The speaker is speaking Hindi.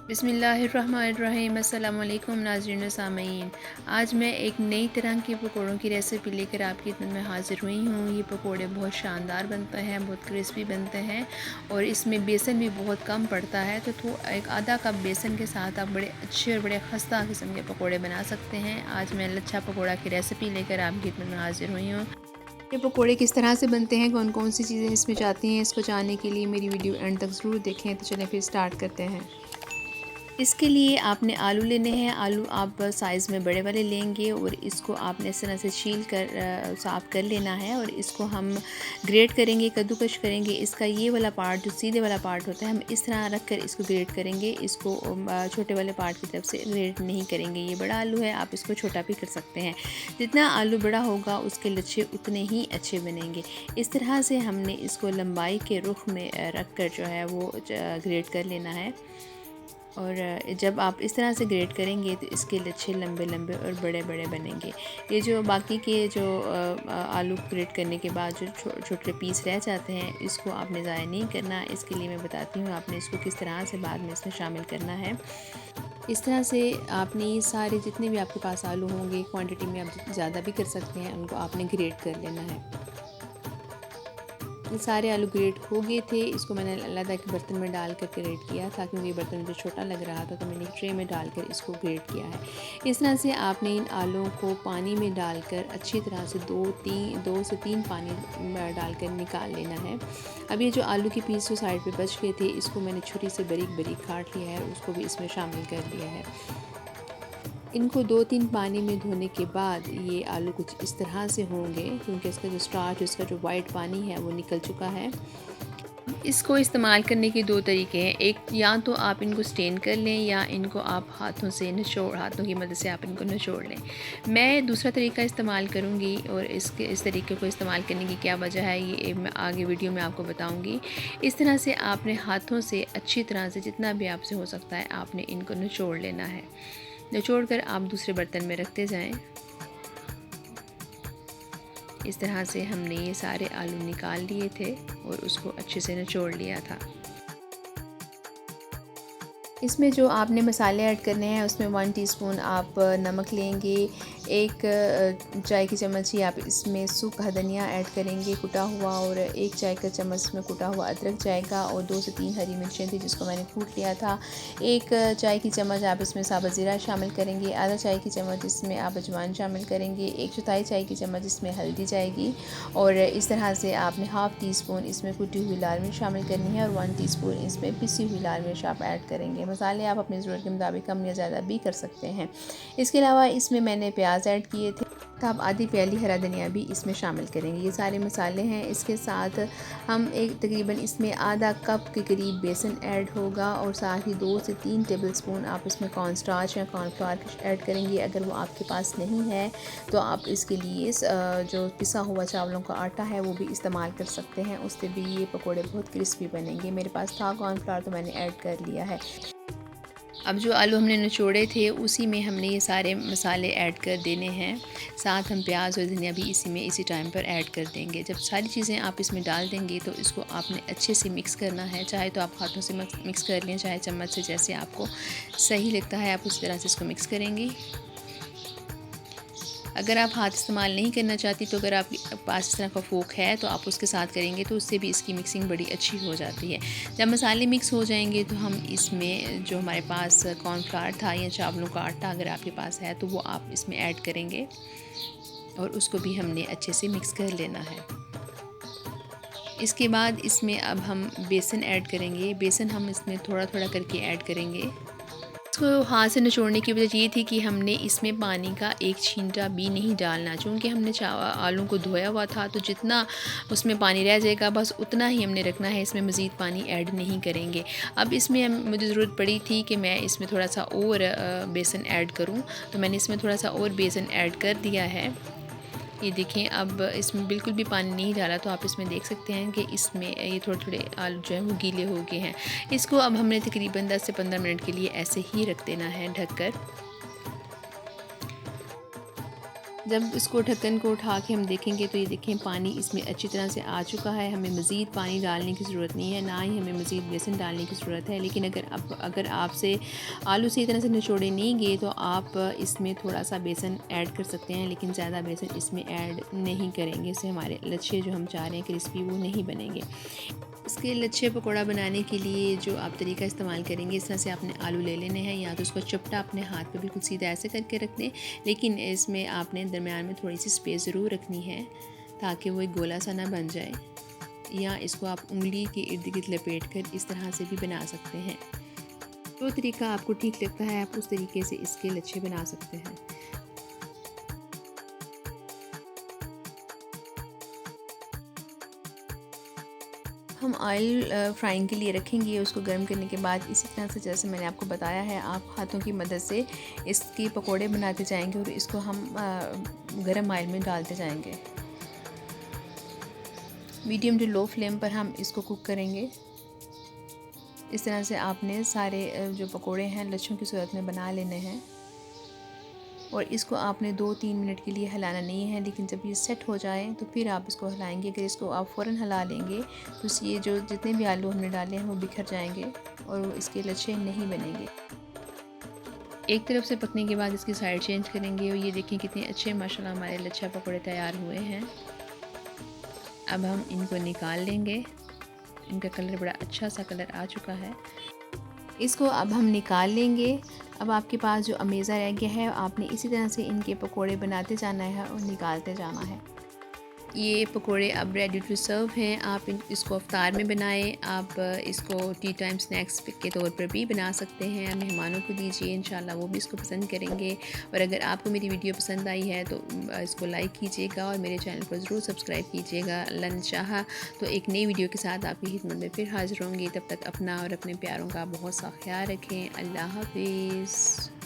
बिस्मिल्लाहिर्रहमानिर्रहीम। अस्सलाम वालेकुम नाज़रीन व सामीन। आज मैं एक नई तरह के पकौड़ों की रेसिपी लेकर आपकी खिदमत में हाज़िर हुई हूँ। ये पकौड़े बहुत शानदार बनते हैं, बहुत क्रिस्पी बनते हैं और इसमें बेसन भी बहुत कम पड़ता है। तो एक आधा कप बेसन के साथ आप बड़े अच्छे और बड़े खस्ता किस्म के पकौड़े बना सकते हैं। आज मैं लच्छा पकौड़ा की रेसिपी लेकर आपकी खिदमत में हाज़िर हुई हूँ। ये पकोड़े किस तरह से बनते हैं, कौन कौन सी चीज़ें इसमें जाती हैं, इसको जानने के लिए मेरी वीडियो एंड तक ज़रूर देखें। तो चलें फिर स्टार्ट करते हैं। इसके लिए आपने आलू लेने हैं। आलू आप साइज़ में बड़े वाले लेंगे और इसको आपने इस तरह से छील कर साफ़ कर लेना है और इसको हम ग्रेट करेंगे, कद्दूकश करेंगे। इसका ये वाला पार्ट जो सीधे वाला पार्ट होता है, हम इस तरह रख कर इसको ग्रेट करेंगे। इसको छोटे वाले पार्ट की तरफ से ग्रेट नहीं करेंगे। ये बड़ा आलू है, आप इसको छोटा भी कर सकते हैं। जितना आलू बड़ा होगा उसके लच्छे उतने ही अच्छे बनेंगे। इस तरह से हमने इसको लंबाई के रुख में रख कर जो है वो ग्रेट कर लेना है। और जब आप इस तरह से ग्रेट करेंगे तो इसके लच्छे लंबे लंबे और बड़े बड़े बनेंगे। ये जो बाकी के जो आलू ग्रेट करने के बाद जो छोटे पीस रह जाते हैं, इसको आपने ज़ाया नहीं करना। इसके लिए मैं बताती हूँ आपने इसको किस तरह से बाद में इसमें शामिल करना है। इस तरह से आपने ये सारे जितने भी आपके पास आलू होंगे, क्वांटिटी में आप ज़्यादा भी कर सकते हैं, उनको आपने ग्रेट कर लेना है। ये सारे आलू ग्रेट हो गए थे। इसको मैंने अलग एक बर्तन में डाल कर ग्रेट किया था, क्योंकि बर्तन मुझे छोटा लग रहा था, तो मैंने एक ट्रे में डालकर इसको ग्रेट किया है। इस तरह से आपने इन आलूओं को पानी में डालकर अच्छी तरह से दो से तीन पानी डालकर निकाल लेना है। अब ये जो आलू के पीस जो साइड पे बच गए थे, इसको मैंने छुरी से बारीक बारीक काट लिया है, उसको भी इसमें शामिल कर लिया है। इनको 2-3 पानी में धोने के बाद ये आलू कुछ इस तरह से होंगे, क्योंकि इसका जो स्टार्च, इसका जो वाइट पानी है वो निकल चुका है। इसको इस्तेमाल करने के दो तरीके हैं। एक, या तो आप इनको स्टेन कर लें या इनको आप हाथों की मदद से आप इनको निचोड़ लें। मैं दूसरा तरीका इस्तेमाल करूँगी और इस तरीके को इस्तेमाल करने की क्या वजह है, ये मैं आगे वीडियो में आपको बताऊँगी। इस तरह से आपने हाथों से अच्छी तरह से जितना भी आपसे हो सकता है आपने इनको निचोड़ लेना है। निचोड़ कर आप दूसरे बर्तन में रखते जाएं। इस तरह से हमने ये सारे आलू निकाल लिए थे और उसको अच्छे से निचोड़ लिया था। इसमें जो आपने मसाले ऐड करने हैं, उसमें 1 टीस्पून आप नमक लेंगे। एक चाय की चम्मच ही आप इसमें सूखा धनिया ऐड करेंगे कुटा हुआ, और 1 चाय का चम्मच इसमें कुटा हुआ अदरक जाएगा, और 2 से 3 हरी मिर्चें थी जिसको मैंने कूट लिया था। 1 चाय की चम्मच आप इसमें साबुत ज़ीरा शामिल करेंगे। आधा चाय की चम्मच इसमें आप अजवाइन शामिल करेंगे। 1/4 चाय की चम्मच इसमें हल्दी जाएगी, और इस तरह से आपने हाफ़ टी स्पून इसमें कुटी हुई लाल मिर्च शामिल करनी है, और 1 टीस्पून इसमें पिसी हुई लाल मिर्च आप ऐड करेंगे। मसाले आप अपनी ज़रूरत के मुताबिक कम या ज़्यादा भी कर सकते हैं। इसके अलावा इसमें मैंने प्याज ऐड किए थे, तो आप आधी प्याली हरा धनिया भी इसमें शामिल करेंगे। ये सारे मसाले हैं। इसके साथ हम एक तकरीबन इसमें आधा कप के करीब बेसन ऐड होगा, और साथ ही 2 से 3 टेबलस्पून आप इसमें कॉर्नस्टार्च या कॉर्नफ्लावर ऐड करेंगे। अगर वो आपके पास नहीं है तो आप इसके लिए जो पिसा हुआ चावलों का आटा है वो भी इस्तेमाल कर सकते हैं, उससे भी ये पकौड़े बहुत क्रिस्पी बनेंगे। मेरे पास था कॉर्नफ्लावर, तो मैंने ऐड कर लिया है। अब जो आलू हमने निचोड़े थे उसी में हमने ये सारे मसाले ऐड कर देने हैं। साथ हम प्याज और धनिया भी इसी टाइम पर ऐड कर देंगे। जब सारी चीज़ें आप इसमें डाल देंगे तो इसको आपने अच्छे से मिक्स करना है। चाहे तो आप हाथों से मिक्स कर लें, चाहे चम्मच से, जैसे आपको सही लगता है आप उस तरह से इसको मिक्स करेंगे। अगर आप हाथ इस्तेमाल नहीं करना चाहती, तो अगर आपके पास इस तरह का फोक है तो आप उसके साथ करेंगे, तो उससे भी इसकी मिक्सिंग बड़ी अच्छी हो जाती है। जब मसाले मिक्स हो जाएंगे तो हम इसमें जो हमारे पास कॉर्नफ्लावर था या चावलों का आटा अगर आपके पास है तो वो आप इसमें ऐड करेंगे, और उसको भी हमने अच्छे से मिक्स कर लेना है। इसके बाद इसमें अब हम बेसन ऐड करेंगे। बेसन हम इसमें थोड़ा थोड़ा करके ऐड करेंगे। इसको हाथ से निचोड़ने की वजह ये थी कि हमने इसमें पानी का एक छींटा भी नहीं डालना, चूँकि हमने आलू को धोया हुआ था, तो जितना उसमें पानी रह जाएगा बस उतना ही हमने रखना है, इसमें मज़ीद पानी ऐड नहीं करेंगे। अब इसमें मुझे ज़रूरत पड़ी थी कि मैं इसमें थोड़ा सा और बेसन ऐड करूँ, तो मैंने इसमें थोड़ा सा और बेसन ऐड कर दिया है। ये देखें, अब इसमें बिल्कुल भी पानी नहीं डाला, तो आप इसमें देख सकते हैं कि इसमें ये थोड़े थोड़े आलू जो हैं वो गीले हो गए हैं। इसको अब हमने तकरीबन 10 से 15 मिनट के लिए ऐसे ही रख देना है ढककर। जब इसको ढक्कन को उठा के हम देखेंगे तो ये देखें पानी इसमें अच्छी तरह से आ चुका है। हमें मज़ीद पानी डालने की ज़रूरत नहीं है, ना ही हमें मज़ीद बेसन डालने की ज़रूरत है। लेकिन अगर आपसे आलू सही तरह से निचोड़े नहीं गए तो आप इसमें थोड़ा सा बेसन ऐड कर सकते हैं, लेकिन ज़्यादा बेसन इसमें ऐड नहीं करेंगे। इससे हमारे लच्छे जो हम चाह रहे हैं क्रिस्पी वो नहीं बनेंगे। इसके लच्छे पकौड़ा बनाने के लिए जो आप तरीका इस्तेमाल करेंगे, इस तरह से आपने आलू ले लेने हैं, या तो उसको चपटा अपने हाथ पे बिल्कुल सीधा ऐसे करके रख दें, लेकिन इसमें आपने दरमियान में थोड़ी सी स्पेस ज़रूर रखनी है ताकि वो एक गोला सा ना बन जाए। या इसको आप उंगली के इर्द गिर्द लपेट कर इस तरह से भी बना सकते हैं। जो तरीका आपको ठीक लगता है आप उस तरीके से इसके लच्छे बना सकते हैं। हम ऑयल फ्राइंग के लिए रखेंगे। उसको गर्म करने के बाद इसी तरह से जैसे मैंने आपको बताया है, आप हाथों की मदद से इसके पकोड़े बनाते जाएंगे और इसको हम गर्म ऑयल में डालते जाएंगे। मीडियम टू लो फ्लेम पर हम इसको कुक करेंगे। इस तरह से आपने सारे जो पकोड़े हैं लच्छों की सूरत में बना लेने हैं और इसको आपने 2-3 मिनट के लिए हिलाना नहीं है, लेकिन जब ये सेट हो जाए तो फिर आप इसको हिलाएंगे। अगर इसको आप फ़ौरन हिला लेंगे तो ये जो जितने भी आलू हमने डाले हैं वो बिखर जाएंगे और इसके लच्छे नहीं बनेंगे। एक तरफ से पकने के बाद इसकी साइड चेंज करेंगे और ये देखें कितने अच्छे माशाल्लाह हमारे लच्छा पकौड़े तैयार हुए हैं। अब हम इनको निकाल लेंगे। इनका कलर बड़ा अच्छा सा कलर आ चुका है। इसको अब हम निकाल लेंगे। अब आपके पास जो अमेज़ा रह गया है, आपने इसी तरह से इनके पकोड़े बनाते जाना है और निकालते जाना है। ये पकोड़े अब रेडी टू सर्व हैं। आप इसको अफ्तार में बनाएं, आप इसको टी टाइम स्नैक्स के तौर पर भी बना सकते हैं। मेहमानों को दीजिए, इंशाल्लाह वो भी इसको पसंद करेंगे। और अगर आपको मेरी वीडियो पसंद आई है तो इसको लाइक कीजिएगा और मेरे चैनल को ज़रूर सब्सक्राइब कीजिएगा। अल्लाह ने चाहा तो एक नई वीडियो के साथ आपकी खिदमत में फिर हाज़िर होंगी। तब तक अपना और अपने प्यारों का बहुत सा ख्याल रखें। अल्लाह हाफिज़।